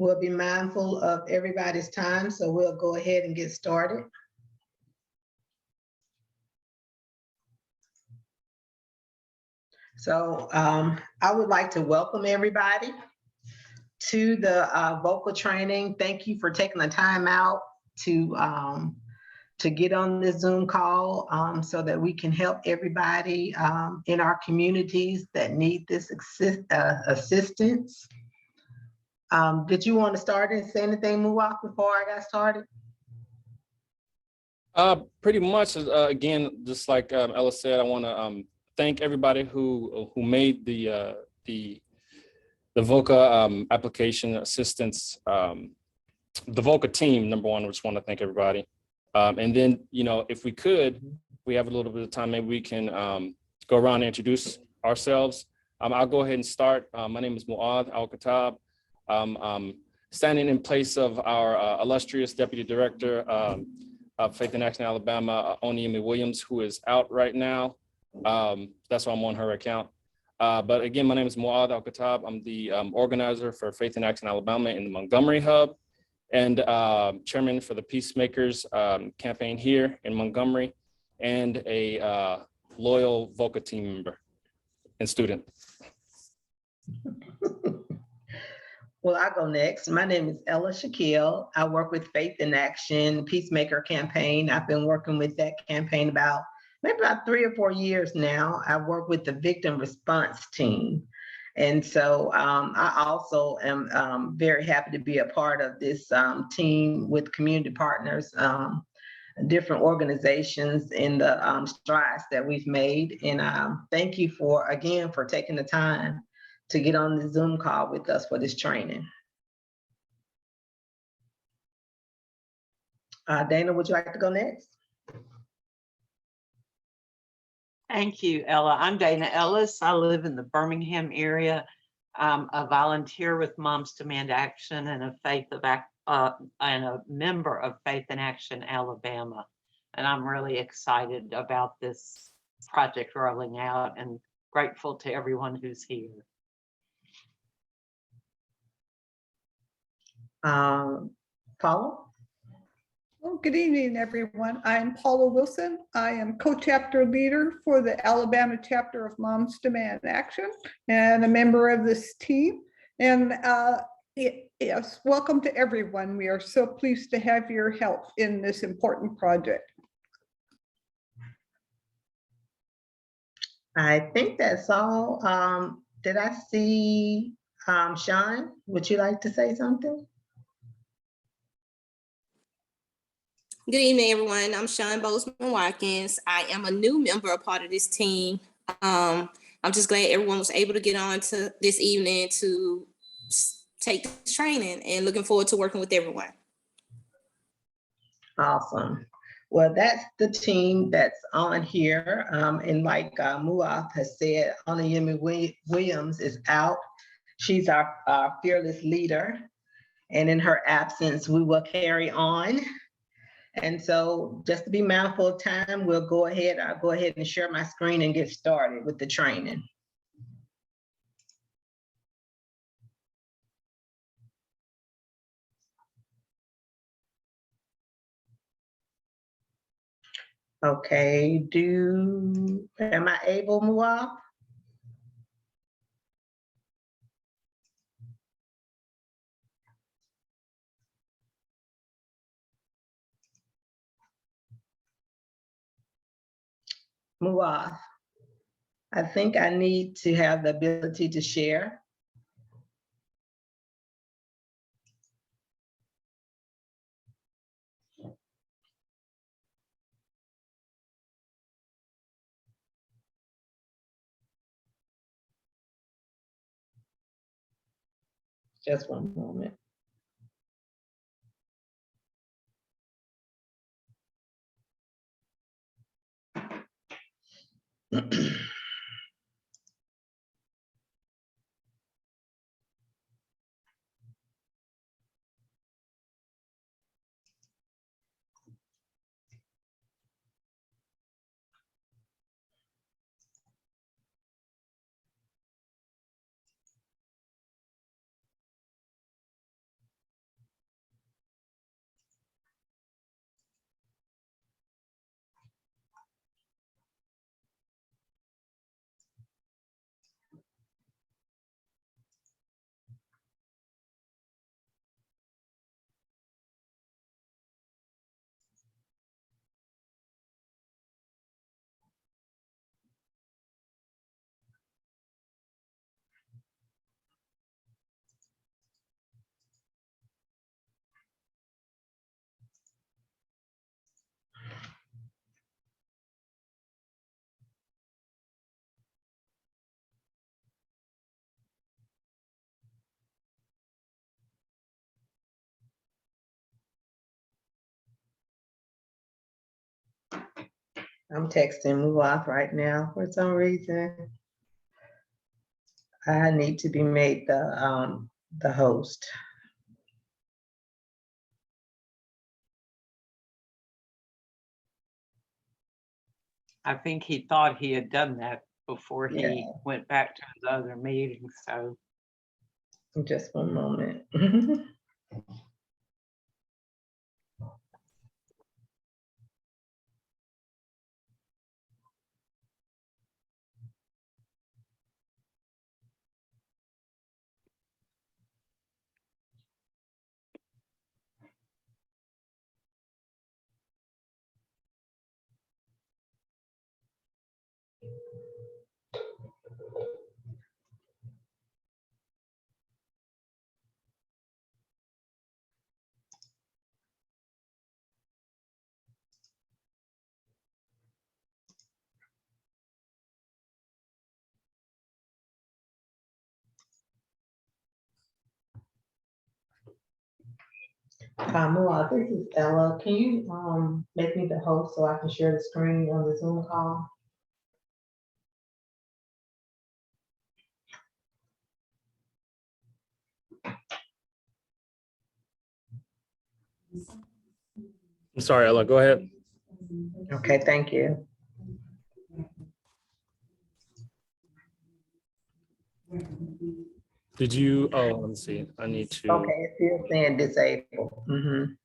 We'll be mindful of everybody's time, so we'll go ahead and get started. So I would like to welcome everybody to the vocal training. Thank you for taking the time out to get on this Zoom call so that we can help everybody in our communities that need this assistance. Did you want to start and say anything, Muwak, before I got started? Pretty much, again, just like Ella said, I want to thank everybody who made the VOCA application assistance, the VOCA team, number one. I just want to thank everybody. And then, if we could, we have a little bit of time, maybe we can go around and introduce ourselves. I'll go ahead and start. My name is Mu'adh Al-Khattab. Standing in place of our illustrious Deputy Director of Faith in Action Alabama, Onyemi Williams, who is out right now. That's why I'm on her account. But again, my name is Mu'adh Al-Khattab. I'm the organizer for Faith in Action Alabama in the Montgomery Hub, and chairman for the Peacemakers campaign here in Montgomery, and a loyal VOCA team member and student. Well, I'll go next. My name is Ella Shaquille. I work with Faith in Action Peacemaker campaign. I've been working with that campaign maybe about 3 or 4 years now. I work with the victim response team. And so I also am very happy to be a part of this team with community partners, different organizations in the strides that we've made. And thank you again for taking the time to get on the Zoom call with us for this training. Dana, would you like to go next? Thank you, Ella. I'm Dana Ellis. I live in the Birmingham area. I'm a volunteer with Moms Demand Action and a member of Faith in Action Alabama. And I'm really excited about this project rolling out and grateful to everyone who's here. Paula? Well, good evening, everyone. I'm Paula Wilson. I am co-chapter leader for the Alabama chapter of Moms Demand Action and a member of this team. And yes, welcome to everyone. We are so pleased to have your help in this important project. I think that's all. Did I see Sean? Would you like to say something? Good evening, everyone. I'm Sean Bozeman Watkins. I am a new member, a part of this team. I'm just glad everyone was able to get on to this evening to take this training, and looking forward to working with everyone. Awesome. Well, that's the team that's on here. And like Mu'adh has said, Onyemi Williams is out. She's our fearless leader. And in her absence, we will carry on. And so just to be mindful of time, I'll go ahead and share my screen and get started with the training. Okay, am I able, Mu'adh? Mu'adh, I think I need to have the ability to share. Just one moment. I'm texting Muaf right now for some reason. I need to be made the host. I think he thought he had done that before he Yeah. went back to his other meeting, so. Just one moment. Muaf, this is Ella. Can you make me the host so I can share the screen on the Zoom call? I'm sorry, Ella, go ahead. Okay, thank you. Did you, oh, let me see. I need to, Okay, it's still saying disabled. Mhm.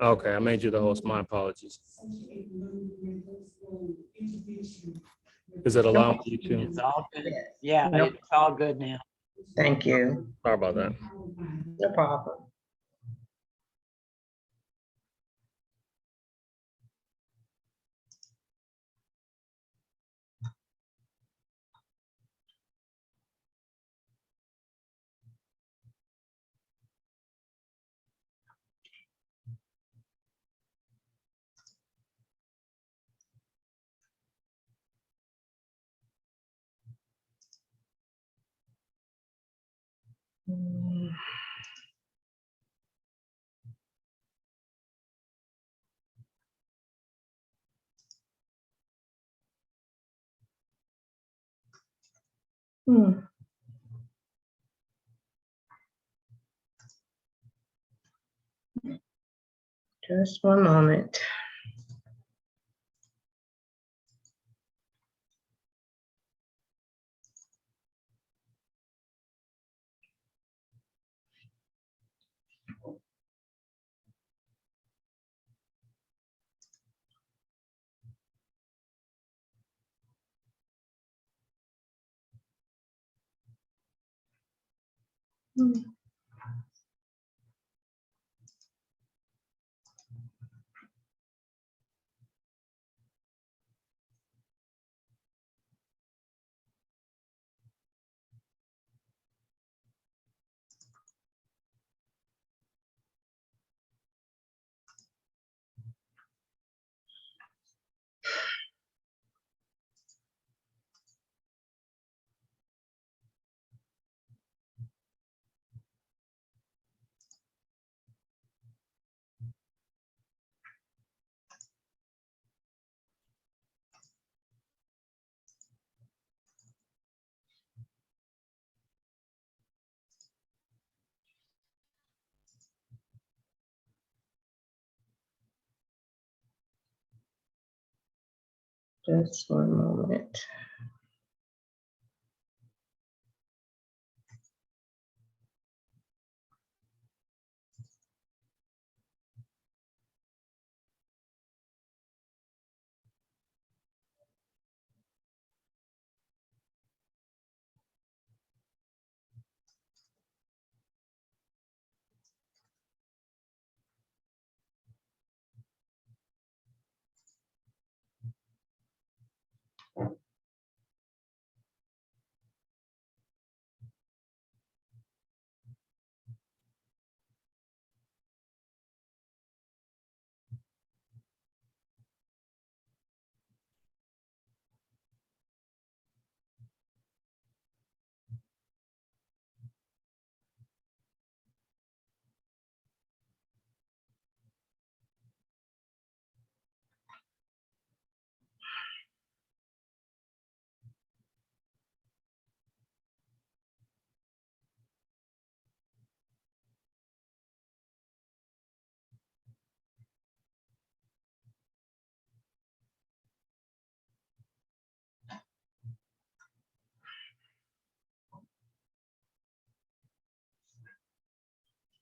okay, I made you the host. My apologies. Is it allowing you to? It's all good. Yes. Yeah, No, it's all good now. thank you. Sorry about that. No problem. Mm. Hmm. Just one moment. Hmm. Just one moment.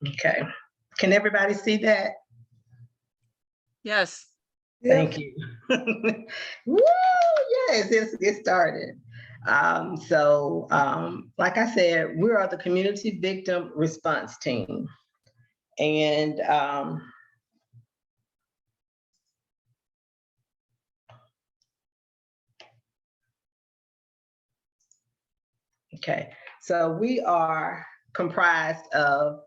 Okay. Can everybody see that? Yes. Thank you. Woo, yes, let's get started. Like I said, we are the Community Victim Response Team. And okay, so we are comprised of,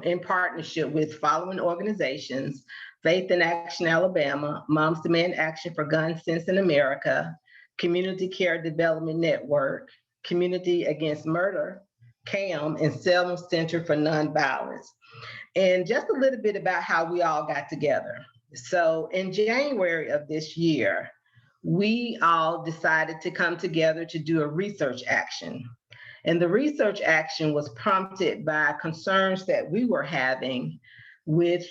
in partnership with following organizations: Faith in Action Alabama, Moms Demand Action for Gun Sense in America, Community Care Development Network, Community Against Murder, C.A.M, and SELMA Center for Nonviolence. And just a little bit about how we all got together. So in January of this year, we all decided to come together to do a research action. And the research action was prompted by concerns that we were having with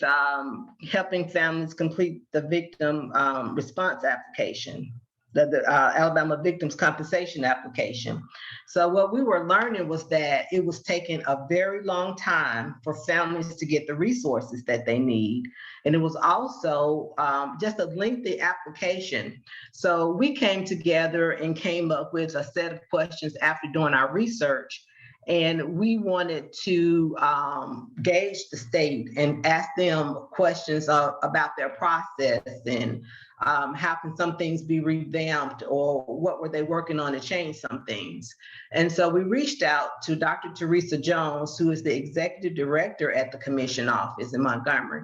helping families complete the victim response application, the Alabama Victims Compensation application. So what we were learning was that it was taking a very long time for families to get the resources that they need. And it was also just a lengthy application. So we came together and came up with a set of questions after doing our research. And we wanted to gauge the state and ask them questions about their process and how can some things be revamped, or what were they working on to change some things. And so we reached out to Dr. Teresa Jones, who is the executive director at the commission office in Montgomery,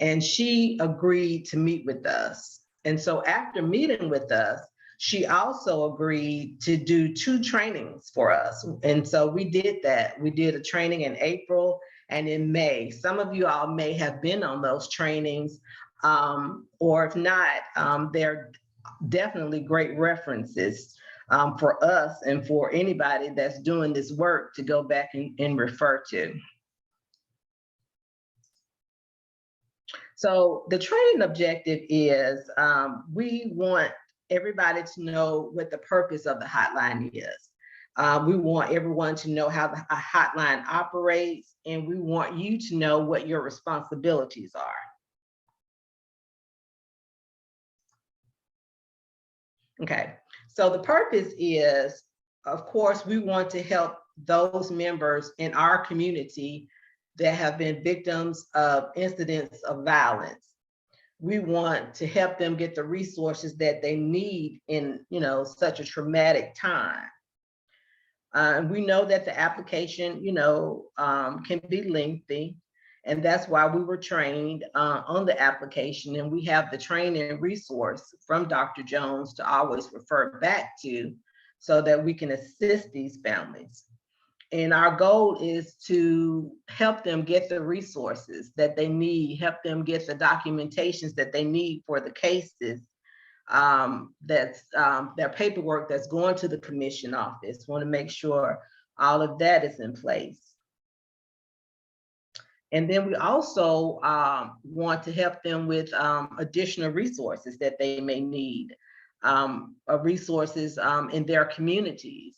and she agreed to meet with us. And so after meeting with us, she also agreed to do 2 trainings for us. And so we did that. We did a training in April and in May. Some of you all may have been on those trainings, or if not, they're definitely great references for us and for anybody that's doing this work to go back and refer to. So the training objective is we want everybody to know what the purpose of the hotline is. We want everyone to know how the hotline operates, and we want you to know what your responsibilities are. Okay, so the purpose is, of course, we want to help those members in our community that have been victims of incidents of violence. We want to help them get the resources that they need in, such a traumatic time. We know that the application, can be lengthy, and that's why we were trained on the application, and we have the training resource from Dr. Jones to always refer back to, so that we can assist these families. And our goal is to help them get the resources that they need, help them get the documentations that they need for the cases, that's their paperwork that's going to the commission office. Want to make sure all of that is in place. And then we also want to help them with additional resources that they may need, resources in their communities,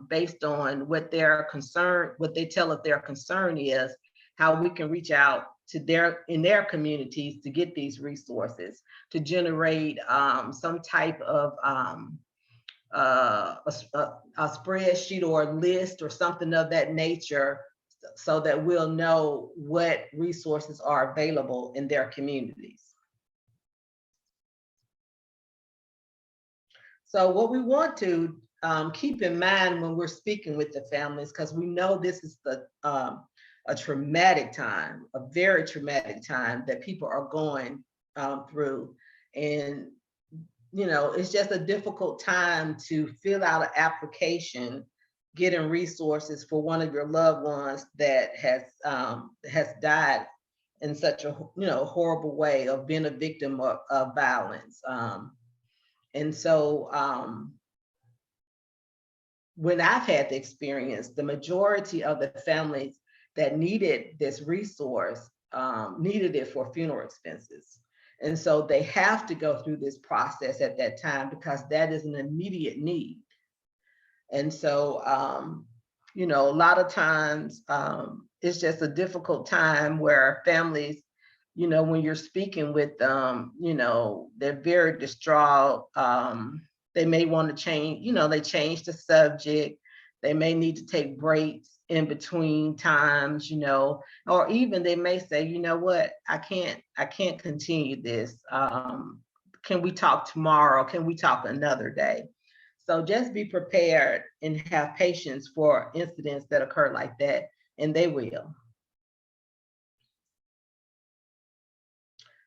based on what their concern, what they tell us their concern is, how we can reach out to in their communities to get these resources, to generate some type of a spreadsheet or a list or something of that nature, so that we'll know what resources are available in their communities. So what we want to keep in mind when we're speaking with the families, because we know this is a traumatic time, a very traumatic time that people are going through. And, it's just a difficult time to fill out an application, getting resources for one of your loved ones that has died in such a horrible way, of being a victim of violence. And so when I've had the experience, the majority of the families that needed this resource needed it for funeral expenses. And so they have to go through this process at that time, because that is an immediate need. And so you know, a lot of times it's just a difficult time where families, you know, when you're speaking with them, you know, they're very distraught. They may want to change, you know, they change the subject. They may need to take breaks in between times, you know, or even they may say, you know what, I can't continue this. Can we talk tomorrow? Can we talk another day? So just be prepared and have patience for incidents that occur like that, and they will.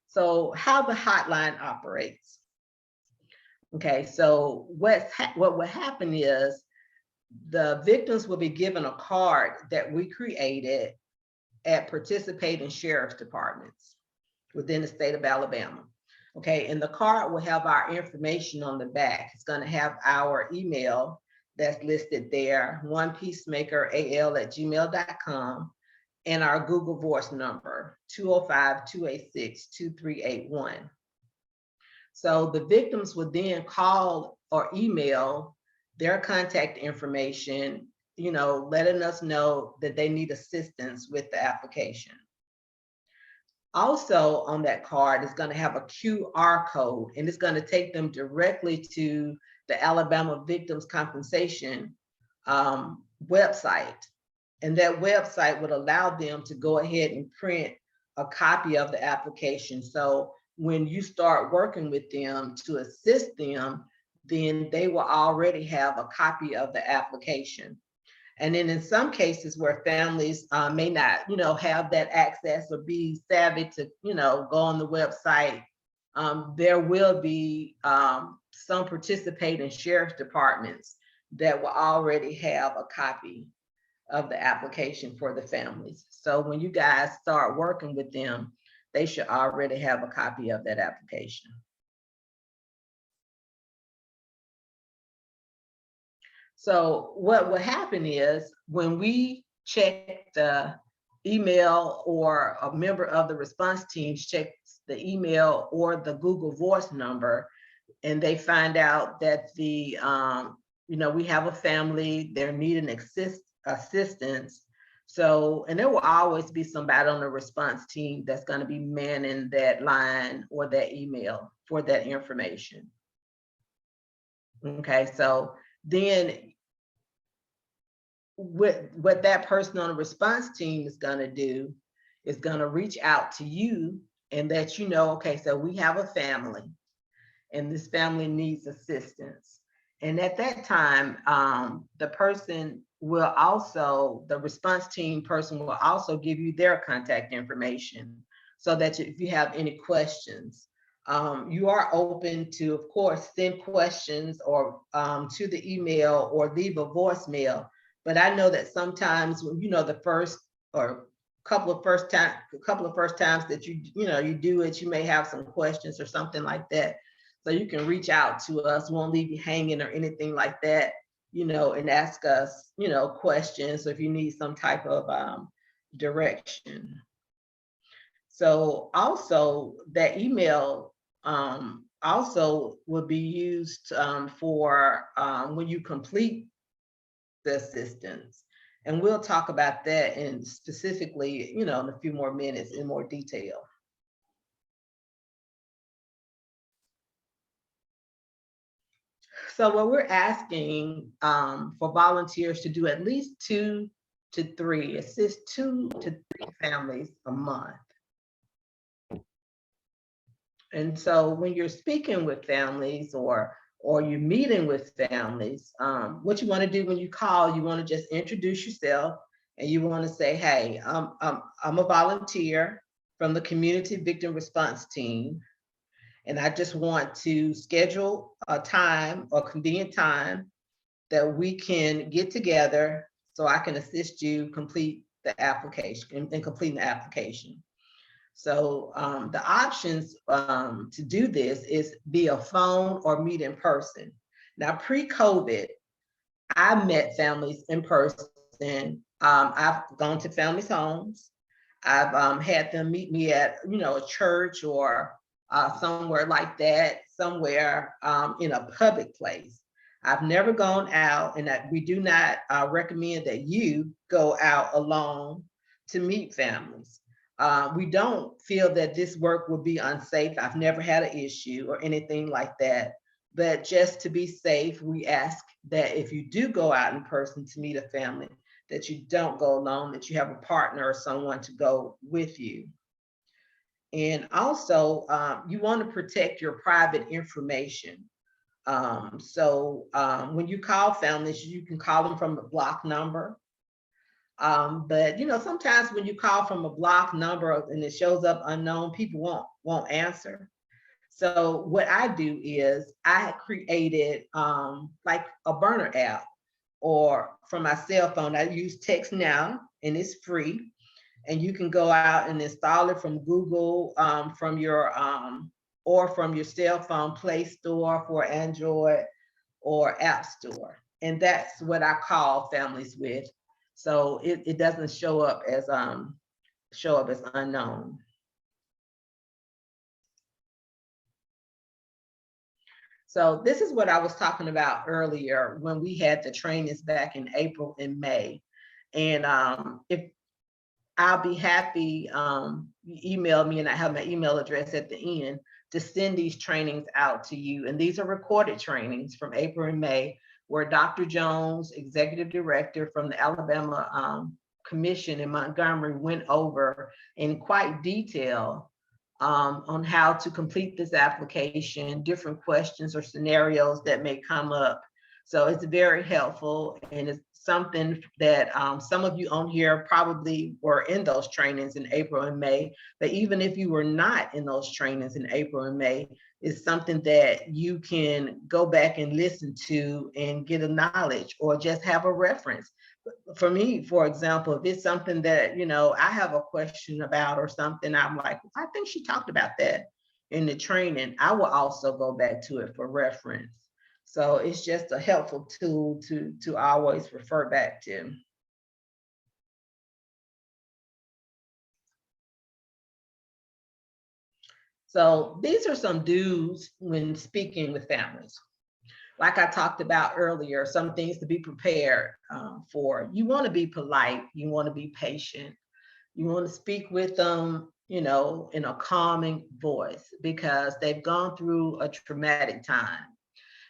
So how the hotline operates. Okay, so what will happen is the victims will be given a card that we created at participating sheriff's departments within the state of Alabama. Okay, and the card will have our information on the back. It's going to have our email that's listed there, onepeacemakeral@gmail.com, and our Google Voice number, 205-286-2381. So the victims would then call or email their contact information, you know, letting us know that they need assistance with the application. Also on that card is going to have a QR code, and it's going to take them directly to the Alabama Victims Compensation website. And that website would allow them to go ahead and print a copy of the application. So when you start working with them to assist them, then they will already have a copy of the application. And then in some cases where families may not, you know, have that access or be savvy to, you know, go on the website, there will be some participating sheriff's departments that will already have a copy of the application for the families. So when you guys start working with them, they should already have a copy of that application. So what will happen is when we check the email, or a member of the response teams checks the email or the Google Voice number, and they find out that the, you know, we have a family, they're needing assistance. So, and there will always be somebody on the response team that's going to be manning that line or that email for that information. Okay, so then what that person on the response team is going to do is going to reach out to you and let you know, okay, so we have a family and this family needs assistance. And at that time, the person will also, the response team person will also give you their contact information, so that if you have any questions, you are open to, of course, send questions or to the email or leave a voicemail. But I know that sometimes when, you know, the first or couple of first times that you do it, you may have some questions or something like that. So you can reach out to us, won't leave you hanging or anything like that, you know, and ask us, you know, questions if you need some type of direction. So also that email also will be used for when you complete the assistance. And we'll talk about that in specifically, you know, in a few more minutes in more detail. So what we're asking for volunteers to do at least 2 to 3, assist 2 to 3 families a month. And so when you're speaking with families or you're meeting with families, what you want to do when you call, you want to just introduce yourself, and you want to say, hey, I'm a volunteer from the Community Victim Response Team, and I just want to schedule a time or convenient time that we can get together so I can assist you complete the application and completing the application. So the options to do this is via phone or meet in person. Now, pre-COVID, I met families in person. I've gone to families' homes. I've had them meet me at, you know, a church or somewhere like that, somewhere in a public place. I've never gone out, and that we do not recommend that you go out alone to meet families. We don't feel that this work would be unsafe. I've never had an issue or anything like that. But just to be safe, we ask that if you do go out in person to meet a family, that you don't go alone, that you have a partner or someone to go with you. And also, you want to protect your private information. When you call families, you can call them from a block number. But sometimes when you call from a block number and it shows up unknown, people won't answer. So what I do is I created like a burner app, or from my cell phone. I use Text Now, and it's free. And you can go out and install it from Google, from your or from your cell phone Play Store for Android or App Store. And that's what I call families with. So it doesn't show up as unknown. So this is what I was talking about earlier when we had the trainings back in April and May. And if I'll be happy, you email me, and I have my email address at the end to send these trainings out to you. And these are recorded trainings from April and May, where Dr. Jones, executive director from the Alabama Commission in Montgomery, went over in quite detail on how to complete this application, different questions or scenarios that may come up. So it's very helpful, and it's something that some of you on here probably were in those trainings in April and May. But even if you were not in those trainings in April and May, it's something that you can go back and listen to and get a knowledge, or just have a reference. For me, for example, if it's something that I have a question about or something, I'm like, I think she talked about that in the training, I will also go back to it for reference. So it's just a helpful tool to always refer back to. So these are some do's when speaking with families. Like I talked about earlier, some things to be prepared for. You want to be polite, you want to be patient, you want to speak with them, in a calming voice, because they've gone through a traumatic time.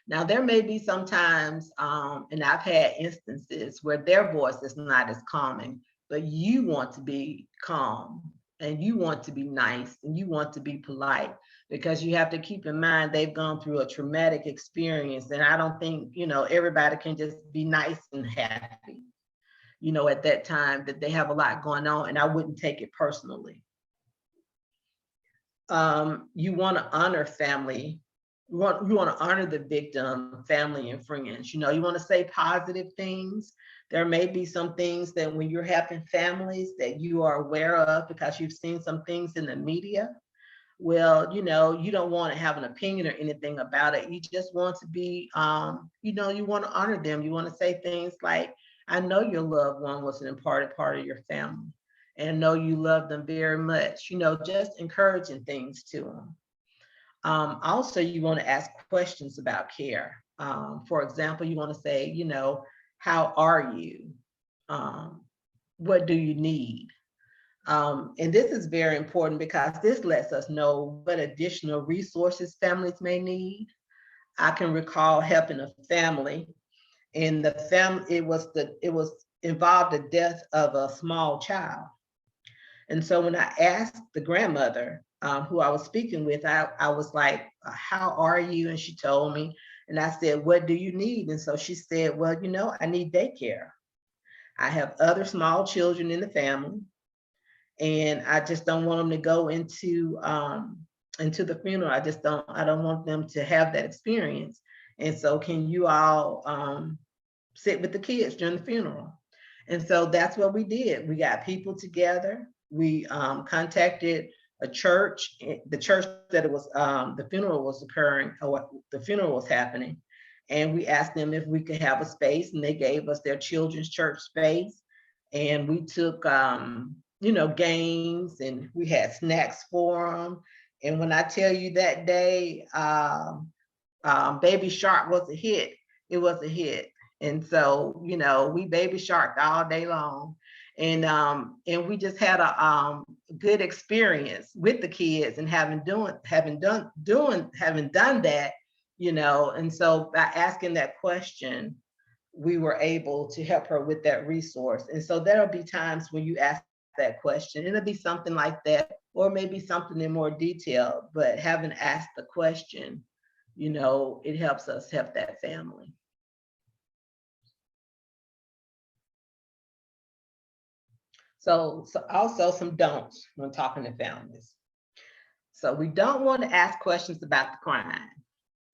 Now, there may be sometimes, and I've had instances where their voice is not as calming, but you want to be calm, and you want to be nice, and you want to be polite, because you have to keep in mind they've gone through a traumatic experience. And I don't think, everybody can just be nice and happy, at that time, that they have a lot going on, and I wouldn't take it personally. You want to honor family. You want to honor the victim, family, and friends. You want to say positive things. There may be some things that when you're having families that you are aware of because you've seen some things in the media. Well, you don't want to have an opinion or anything about it. You just want to be, you want to honor them. You want to say things like, I know your loved one was an important part of your family, and know you love them very much. Just encouraging things to them. Also, you want to ask questions about care. For example, you want to say, how are you? What do you need? And this is very important because this lets us know what additional resources families may need. I can recall helping a family, and the family, it was involved the death of a small child. And so when I asked the grandmother, who I was speaking with, I was like, how are you? And she told me, and I said, what do you need? And so she said, well, I need daycare. I have other small children in the family, and I just don't want them to go into the funeral. I don't want them to have that experience. And so can you all sit with the kids during the funeral? And so that's what we did. We got people together. We contacted a church, the church that the funeral was occurring, or the funeral was happening. And we asked them if we could have a space, and they gave us their children's church space. And we took, games, and we had snacks for them. And when I tell you that day, Baby Shark was a hit, it was a hit. And so, you know, we baby sharked all day long. And we just had a good experience with the kids and having done that, you know. And so by asking that question, we were able to help her with that resource. And so there'll be times when you ask that question, it'll be something like that, or maybe something in more detail, but having asked the question, you know, it helps us help that family. So also some don'ts when talking to families. So we don't want to ask questions about the crime.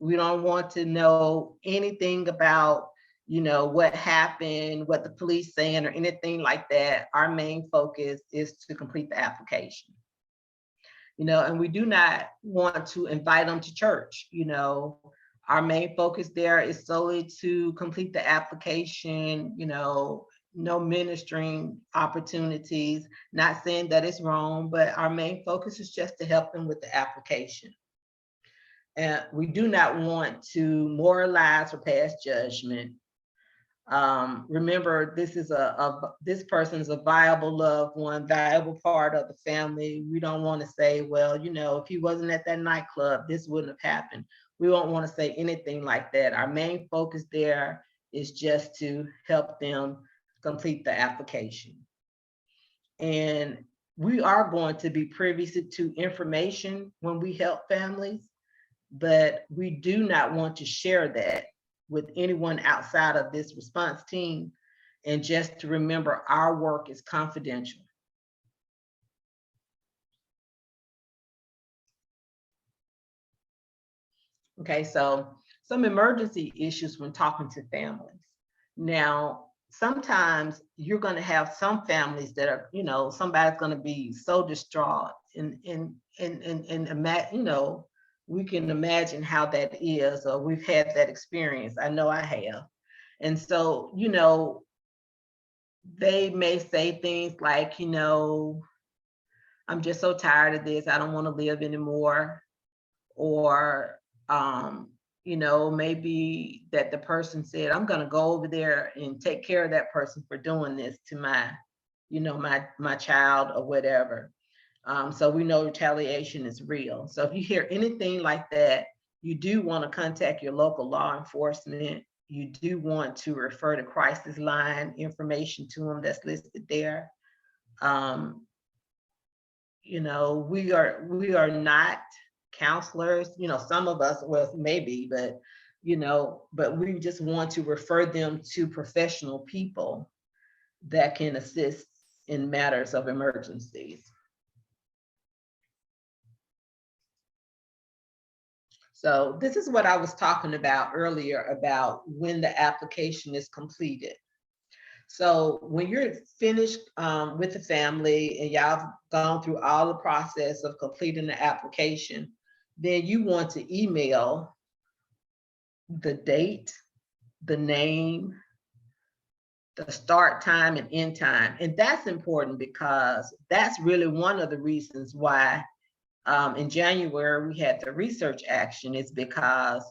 We don't want to know anything about, you know, what happened, what the police saying, or anything like that. Our main focus is to complete the application. You know, and we do not want to invite them to church. You know, our main focus there is solely to complete the application, you know, no ministering opportunities, not saying that it's wrong, but our main focus is just to help them with the application. And we do not want to moralize or pass judgment. Remember, this is this person's a viable loved one, valuable part of the family. We don't want to say, well, you know, if he wasn't at that nightclub, this wouldn't have happened. We won't want to say anything like that. Our main focus there is just to help them complete the application. And we are going to be privy to information when we help families, but we do not want to share that with anyone outside of this response team. And just to remember, our work is confidential. Okay, so some emergency issues when talking to families. Now, sometimes you're going to have some families that are, you know, somebody's going to be so distraught and you know, we can imagine how that is, or we've had that experience. I know I have. And so, you know, they may say things like, you know, I'm just so tired of this. I don't want to live anymore. Or, you know, maybe that the person said, I'm going to go over there and take care of that person for doing this to my, you know, my child or whatever. So we know retaliation is real. So if you hear anything like that, you do want to contact your local law enforcement. You do want to refer to crisis line information to them that's listed there. You know, we are not counselors, you know, some of us, well, maybe, but, you know, but we just want to refer them to professional people that can assist in matters of emergencies. So this is what I was talking about earlier about when the application is completed. So when you're finished with the family and y'all have gone through all the process of completing the application, then you want to email the date, the name, the start time and end time. And that's important because that's really one of the reasons why in January we had the research action, is because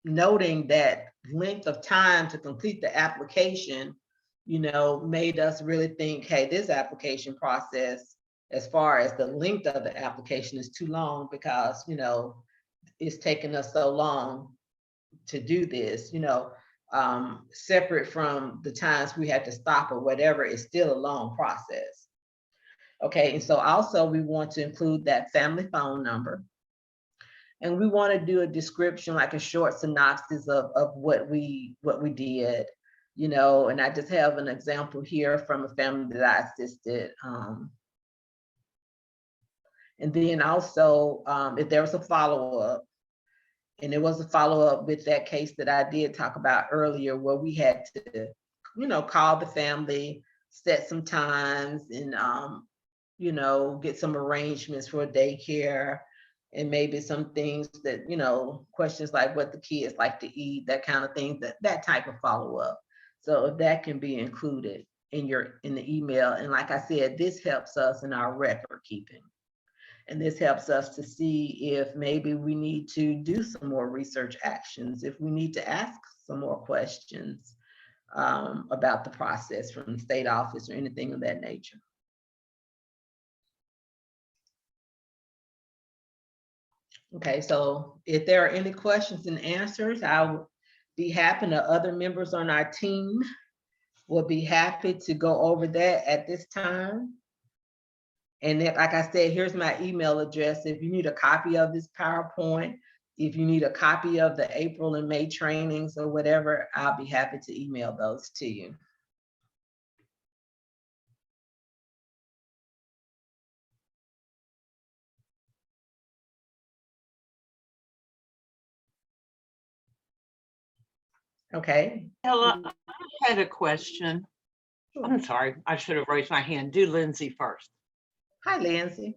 noting that length of time to complete the application, you know, made us really think, hey, this application process, as far as the length of the application, is too long because, you know, it's taken us so long to do this, you know, separate from the times we had to stop or whatever, it's still a long process. Okay, and so also we want to include that family phone number. And we want to do a description, like a short synopsis of what we did, you know. And I just have an example here from a family that I assisted. And then also, if there was a follow-up, and it was a follow-up with that case that I did talk about earlier, where we had to, you know, call the family, set some times, and you know, get some arrangements for daycare, and maybe some things that, you know, questions like what the kids like to eat, that kind of thing, that type of follow-up. So if that can be included in the email. And like I said, this helps us in our record keeping. And this helps us to see if maybe we need to do some more research actions, if we need to ask some more questions about the process from the state office or anything of that nature. Okay, so if there are any questions and answers, I would be happy, to other members on our team will be happy to go over that at this time. And then, like I said, here's my email address. If you need a copy of this PowerPoint, if you need a copy of the April and May trainings or whatever, I'll be happy to email those to you. Okay. Ella, I had a question. I'm sorry, I should have raised my hand. Do Lindsay first. Hi, Lindsay.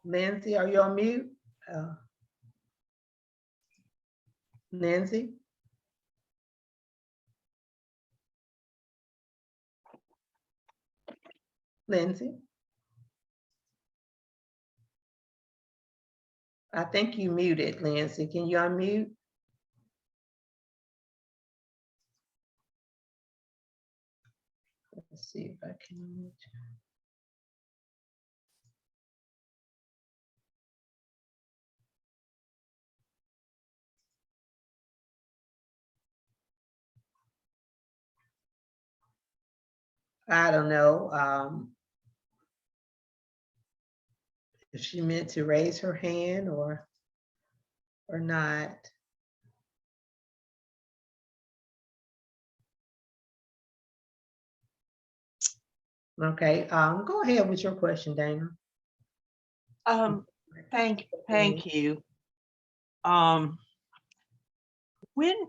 Lindsay, are you on mute? Lindsay? Lindsay? I think you muted, Lindsay. Can you unmute? Let's see if I can. I don't know if she meant to raise her hand or not. Okay, go ahead with your question, Dana. Thank you. When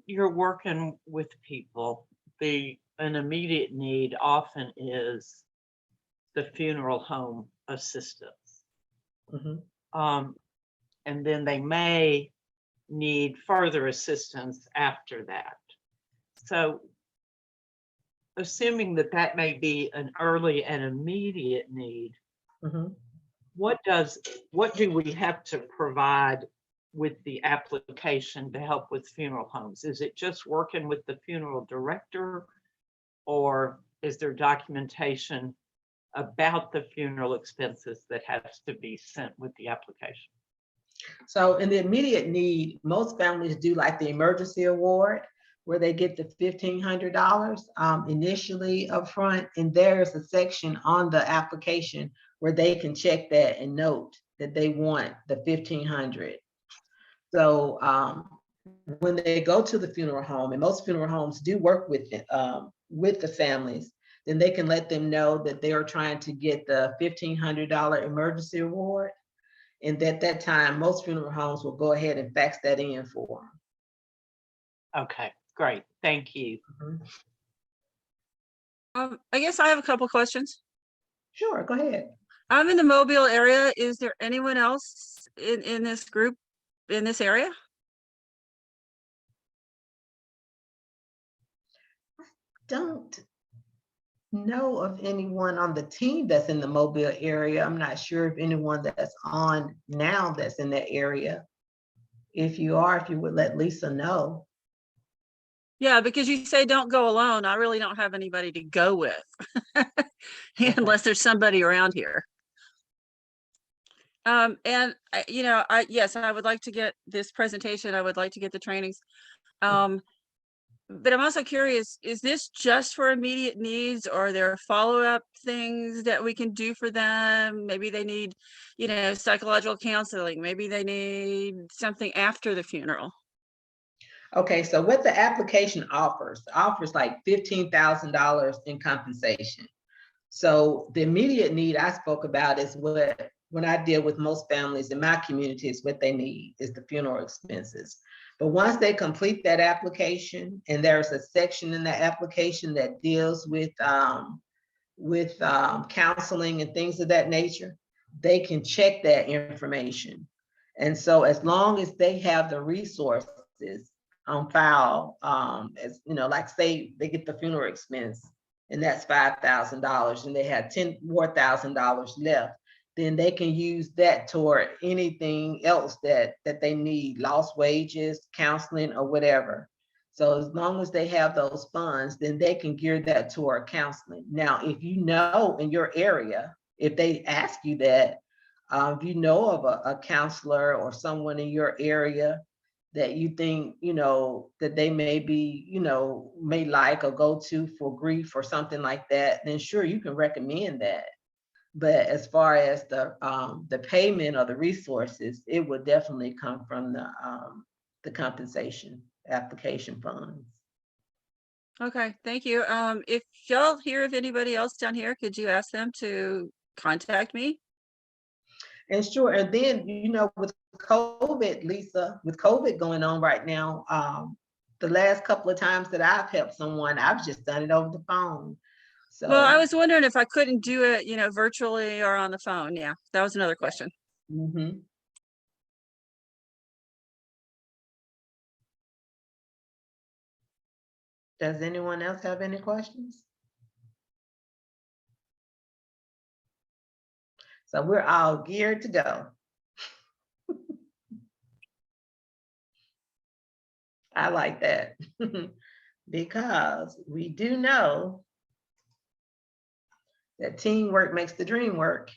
you're working with people, an immediate need often is the funeral home assistance. Mm-hmm. And then they may need further assistance after that. So assuming that may be an early and immediate need, Mm-hmm. what do we have to provide with the application to help with funeral homes? Is it just working with the funeral director, or is there documentation about the funeral expenses that has to be sent with the application? So in the immediate need, most families do like the emergency award, where they get the $1,500 initially upfront, and there's a section on the application where they can check that and note that they want the $1,500. So when they go to the funeral home, and most funeral homes do work with the families, then they can let them know that they are trying to get the $1,500 emergency award. And at that time, most funeral homes will go ahead and fax that in for them. Okay, great. Thank you. Mm-hmm. I guess I have a couple questions. Sure, go ahead. I'm in the Mobile area. Is there anyone else in this group in this area? Don't know of anyone on the team that's in the Mobile area. I'm not sure if anyone that's on now that's in that area. If you would let Lisa know. Yeah, because you say don't go alone. I really don't have anybody to go with unless there's somebody around here. And yes, I would like to get this presentation. I would like to get the trainings. But I'm also curious, is this just for immediate needs, or are there follow-up things that we can do for them? Maybe they need, psychological counseling. Maybe they need something after the funeral. Okay, so what the application offers like $15,000 in compensation. So the immediate need I spoke about is when I deal with most families in my community, is what they need is the funeral expenses. But once they complete that application, and there's a section in the application that deals with counseling and things of that nature, they can check that information. And so as long as they have the resources on file, as like say they get the funeral expense and that's $5,000, and they have $10,000 more left, then they can use that toward anything else that they need, lost wages, counseling, or whatever. So as long as they have those funds, then they can gear that toward counseling. Now, if you know in your area, if they ask you that, if you know of a counselor or someone in your area that you think, that they may be, may like or go to for grief or something like that, then sure, you can recommend that. But as far as the payment or the resources, it would definitely come from the compensation application funds. Okay, thank you. If y'all hear of anybody else down here, could you ask them to contact me? And sure, and then, with COVID, Lisa, with COVID going on right now, the last couple of times that I've helped someone, I've just done it over the phone. So, Well, I was wondering if I couldn't do it, virtually or on the phone. Yeah, that was another question. mhm. Does anyone else have any questions? So we're all geared to go. I like that because we do know that teamwork makes the dream work.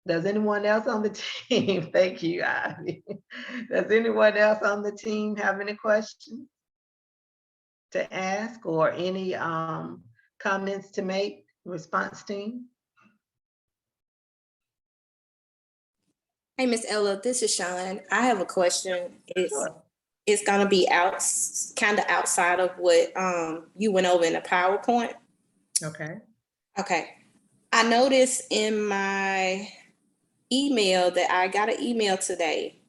Does anyone else on the team? Thank you, Ivy. Does anyone else on the team have any questions to ask or any comments to make, response team? Hey, Miss Ella, this is Sean. I have a question. Sure. It's gonna be kind of outside of what you went over in the PowerPoint. Okay. Okay. I noticed in my email that I got an email today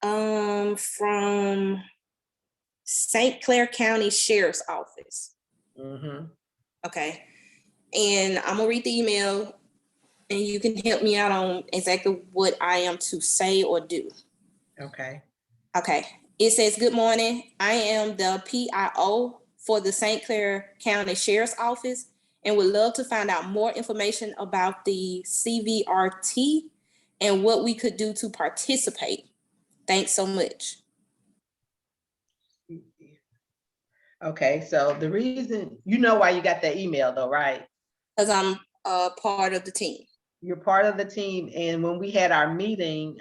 from St. Clair County Sheriff's Office. Mm-hmm. Okay. And I'm gonna read the email and you can help me out on exactly what I am to say or do. Okay. Okay. It says, good morning. I am the PIO for the St. Clair County Sheriff's Office and would love to find out more information about the CVRT and what we could do to participate. Thanks so much. Okay, so the reason, why you got that email though, right? Because I'm a part of the team. You're part of the team, and when we had our meeting,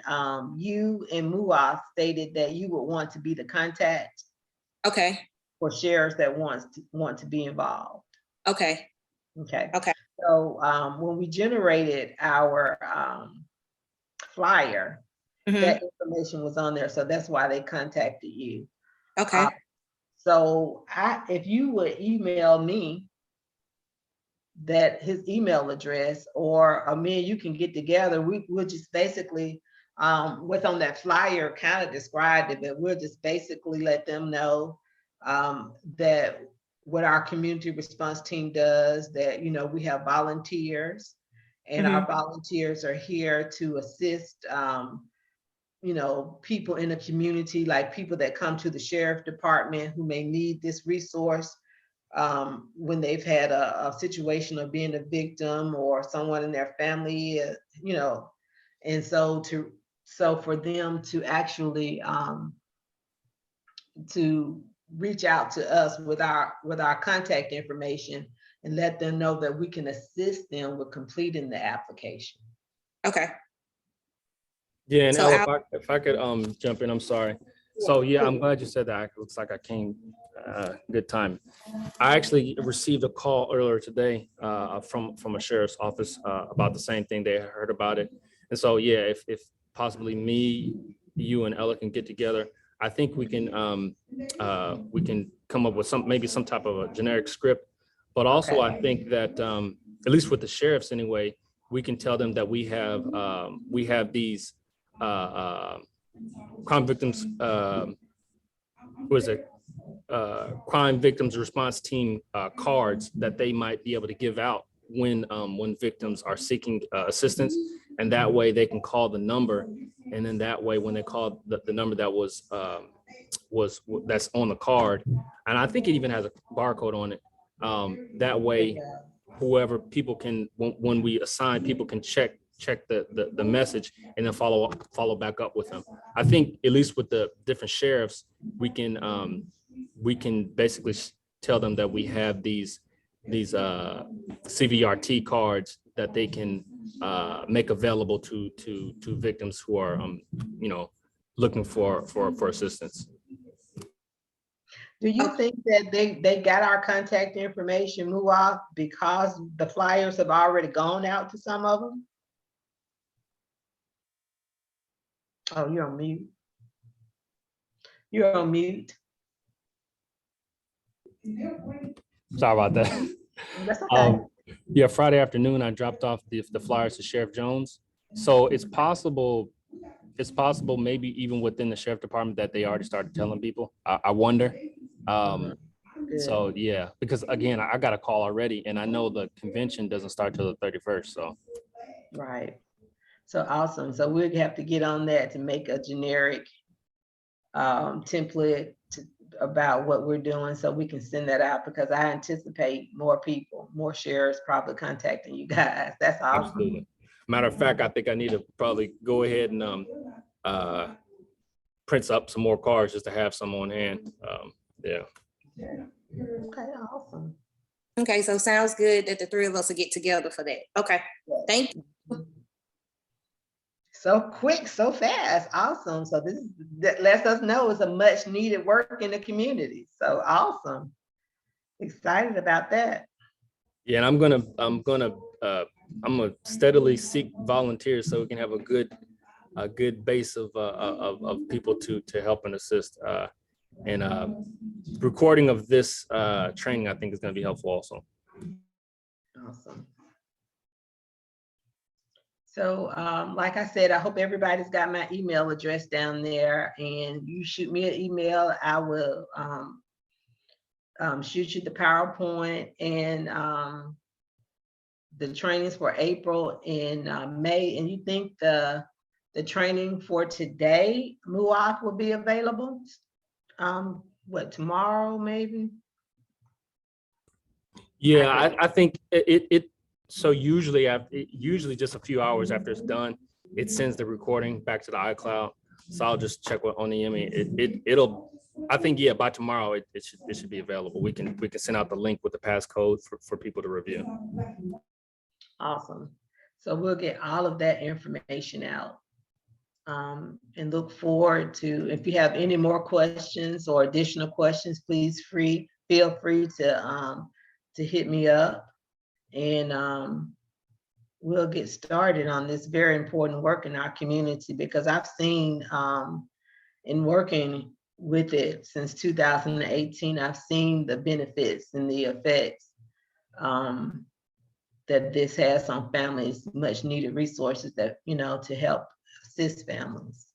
you and Mua stated that you would want to be the contact. Okay. For sheriffs that want to be involved. Okay. Okay. Okay. So when we generated our flyer, that information was on there, so that's why they contacted you. Okay. So if you would email me his email address, or me and you can get together, we'll just basically, what's on that flyer kind of described it, but we'll just basically let them know that what our community response team does, that, we have volunteers, and our volunteers are here to assist, people in the community, like people that come to the sheriff department who may need this resource when they've had a situation of being a victim or someone in their family, and so for them to actually to reach out to us with our contact information and let them know that we can assist them with completing the application. Okay. Yeah, and So Ella, if I could jump in, I'm sorry. So yeah, I'm glad you said that. It looks like I came good time. I actually received a call earlier today from a sheriff's office about the same thing. They heard about it. And so yeah, if possibly me, you and Ella can get together, I think we can come up with maybe some type of a generic script. But also Okay. I think that at least with the sheriffs anyway, we can tell them that we have these crime victims, crime victims response team cards that they might be able to give out when victims are seeking assistance. and that way they can call the number, and then that way when they call the number that was that's on the card, and I think it even has a barcode on it. That way, whoever people can, when we assign, people can check the message and then follow back up with them. I think at least with the different sheriffs, we can basically tell them that we have these CVRT cards that they can make available to victims who are looking for assistance. Do you think that they got our contact information, Muaf, because the flyers have already gone out to some of them? Oh, you're on mute. You're on mute. Sorry about that. That's okay. Yeah, Friday afternoon, I dropped off the flyers to Sheriff Jones. So it's possible maybe even within the sheriff department that they already started telling people. I wonder. So yeah, because again, I got a call already, and I know the convention doesn't start till the 31st. So Right. So awesome. So we'll have to get on that to make a generic template about what we're doing, so we can send that out, because I anticipate more people, more sheriffs probably contacting you guys. That's awesome. absolutely. Matter of fact, I think I need to probably go ahead and print up some more cards just to have some on hand. Yeah. Okay, awesome. Okay, so sounds good that the three of us will get together for that. Okay, thank you. So quick, so fast, awesome. So that lets us know it's a much needed work in the community. So awesome. Excited about that. Yeah, and I'm gonna steadily seek volunteers so we can have a good base of people to help and assist. And recording of this training, I think, is going to be helpful also. Awesome. So like I said, I hope everybody's got my email address down there, and you shoot me an email. I will shoot you the PowerPoint and the trainings for April and May. And you think the training for today, Muaf, will be available? What, tomorrow maybe? Yeah, I think it so usually just a few hours after it's done, it sends the recording back to the iCloud. So I'll just check on the Emmy. It'll I think, yeah, by tomorrow it should be available. We can send out the link with the passcode for people to review. Awesome. So we'll get all of that information out. And look forward to, if you have any more questions or additional questions, please feel free to hit me up, and we'll get started on this very important work in our community, because I've seen in working with it since 2018, I've seen the benefits and the effects that this has on families, much needed resources that, to help assist families.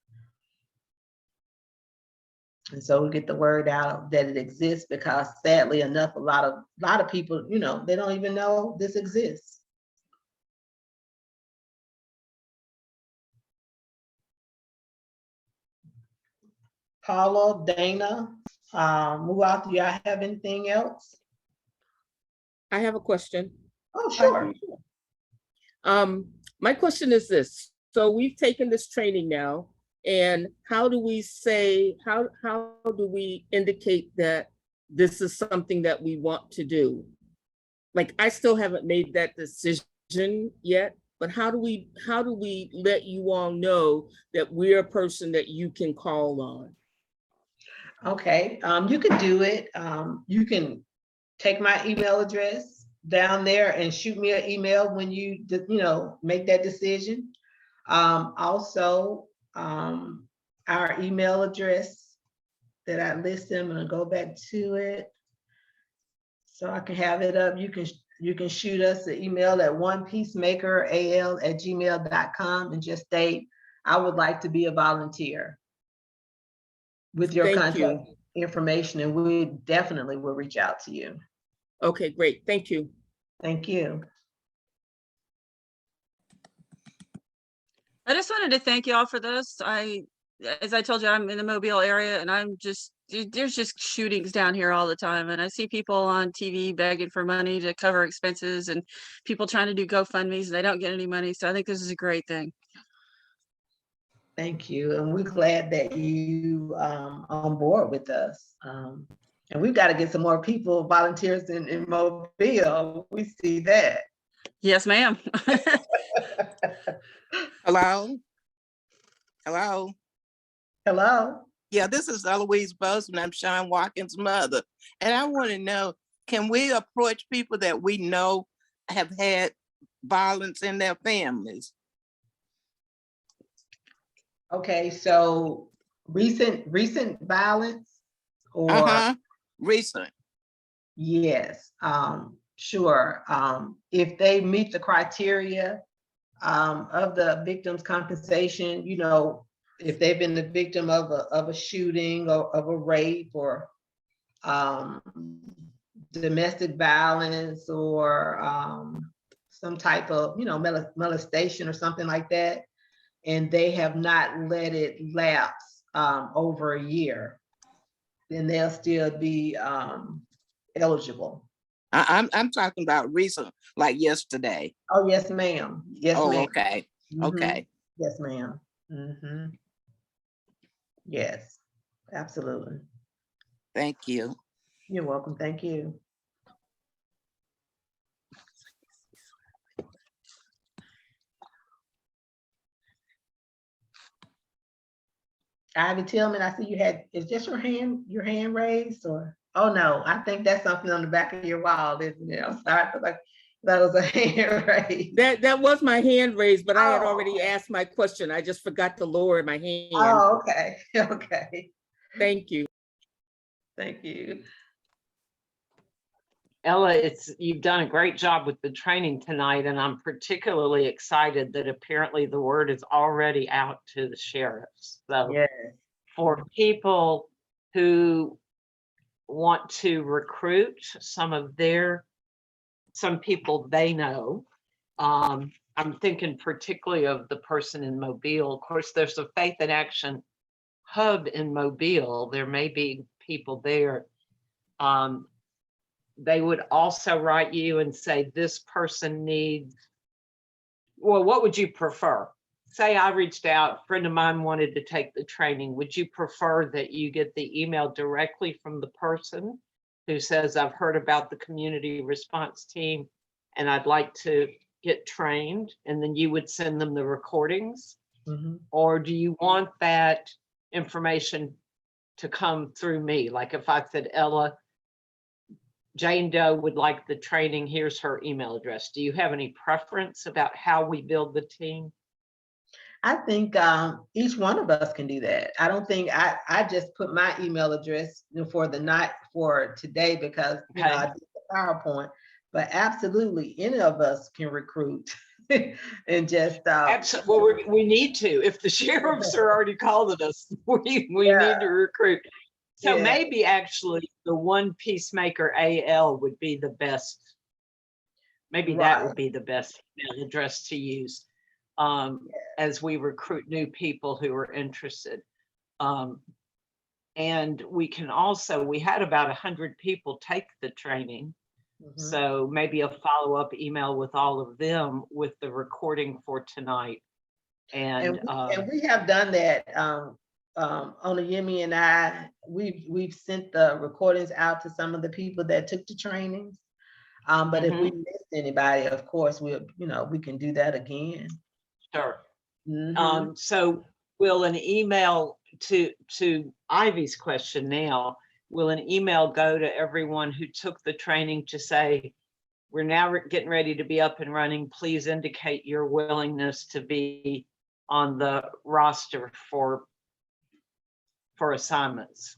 And so we get the word out that it exists, because sadly enough, a lot of people, they don't even know this exists. Paula, Dana, Muaf, do y'all have anything else? I have a question. Oh, sure. My question is this. So we've taken this training now, and how do we say, how do we indicate that this is something that we want to do? Like, I still haven't made that decision yet, but how do we let you all know that we're a person that you can call on? Okay, you can do it. You can take my email address down there and shoot me an email when you make that decision. Also, our email address that I listed, I'm gonna go back to it so I can have it up. You can shoot us an email at onepeacemakeral@gmail.com and just state, I would like to be a volunteer, with your contact information, and we definitely will reach out to you. Okay, great. Thank you. Thank you. I just wanted to thank you all for this. As I told you, I'm in the Mobile area and there's just shootings down here all the time. And I see people on TV begging for money to cover expenses and people trying to do GoFundMe's and they don't get any money. So I think this is a great thing. Thank you. And we're glad that you on board with us. And we've got to get some more people, volunteers in Mobile. We see that. Yes, ma'am. Hello? Hello? Hello. Yeah, this is Eloise Bozeman. I'm Sean Watkins' mother. And I want to know, can we approach people that we know have had violence in their families? Okay, so recent violence or Recent. yes, sure. If they meet the criteria of the victim's compensation, you know, if they've been the victim of a shooting or of a rape or domestic violence or some type of, you know, molestation or something like that, and they have not let it lapse over a year, then they'll still be eligible. I'm talking about recent, like yesterday. Oh, yes, ma'am. Yes, Oh, ma'am. okay. Mhm. Okay. Yes, ma'am. Yes, absolutely. Thank you. You're welcome. Thank you. Ivy Tillman, I see you had, is this your hand raised or? Oh no, I think that's something on the back of your wall, isn't it? I'm sorry, I thought that was a hand raised. That was my hand raised, but I had Oh. already asked my question. I just forgot to lower my hand. Oh, okay, okay. Thank you. Thank you. Ella, you've done a great job with the training tonight, and I'm particularly excited that apparently the word is already out to the sheriffs. So Yes. for people who want to recruit some people they know, I'm thinking particularly of the person in Mobile. Of course, there's a Faith in Action hub in Mobile. There may be people there. They would also write you and say, this person needs, well, what would you prefer? Say I reached out, a friend of mine wanted to take the training. Would you prefer that you get the email directly from the person who says, I've heard about the community response team and I'd like to get trained, and then you would send them the recordings? Or do you want that information to come through me? Like if I said, Ella, Jane Doe would like the training, here's her email address. Do you have any preference about how we build the team? I think each one of us can do that. I don't think I just put my email address for the night for today because you know I did the PowerPoint, but absolutely any of us can recruit and just Absolutely. Well, we need to. If the sheriffs are already calling us, we need to recruit. So maybe actually the one Peacemaker AL would be the best. Maybe that would be the best email address to use as we recruit new people who are interested. And we can also, we had about 100 people take the training. So maybe a follow-up email with all of them with the recording for tonight. And we have done that. Onayemi and I, we've sent the recordings out to some of the people that took the trainings. But if we missed anybody, of course, we can do that again. Sure. So will an email to Ivy's question now, will an email go to everyone who took the training to say, we're now getting ready to be up and running. Please indicate your willingness to be on the roster for assignments?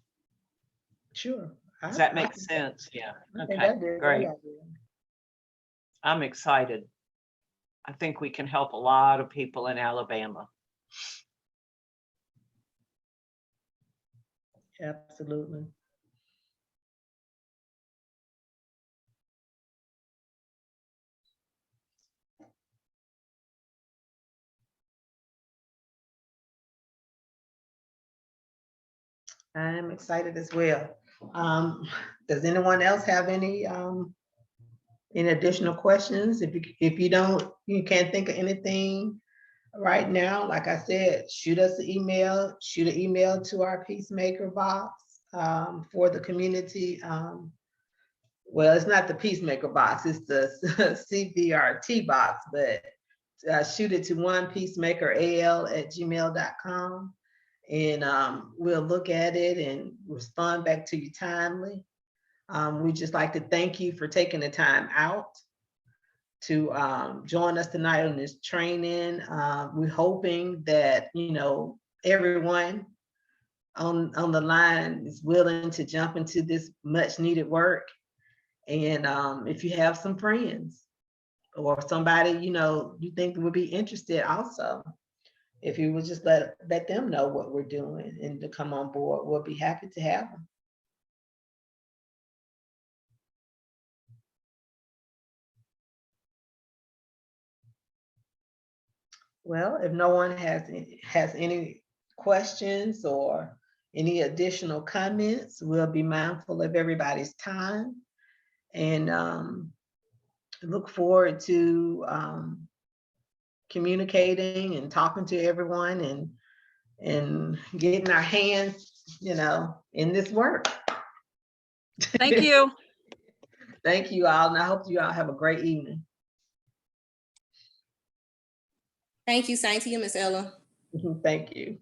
Sure. Does that make sense? Yeah. Okay, great. I'm excited. I think we can help a lot of people in Alabama. Absolutely. I'm excited as well. Does anyone else have any additional questions? If you don't, you can't think of anything right now, like I said, shoot us an email, shoot an email to our Peacemaker box for the community. Well, it's not the Peacemaker box, it's the CVRT box, but shoot it to onepeacemakeral@gmail.com. And we'll look at it and respond back to you timely. We'd just like to thank you for taking the time out to join us tonight on this training. We're hoping that, everyone on the line is willing to jump into this much needed work. And if you have some friends or somebody, you think would be interested also, if you would just let them know what we're doing and to come on board, we'll be happy to have them. Well, if no one has any questions or any additional comments, we'll be mindful of everybody's time and look forward to communicating and talking to everyone and getting our hands, in this work. Thank you. Thank you all, and I hope you all have a great evening. Thank you. Same to you, Miss Ella. Thank you.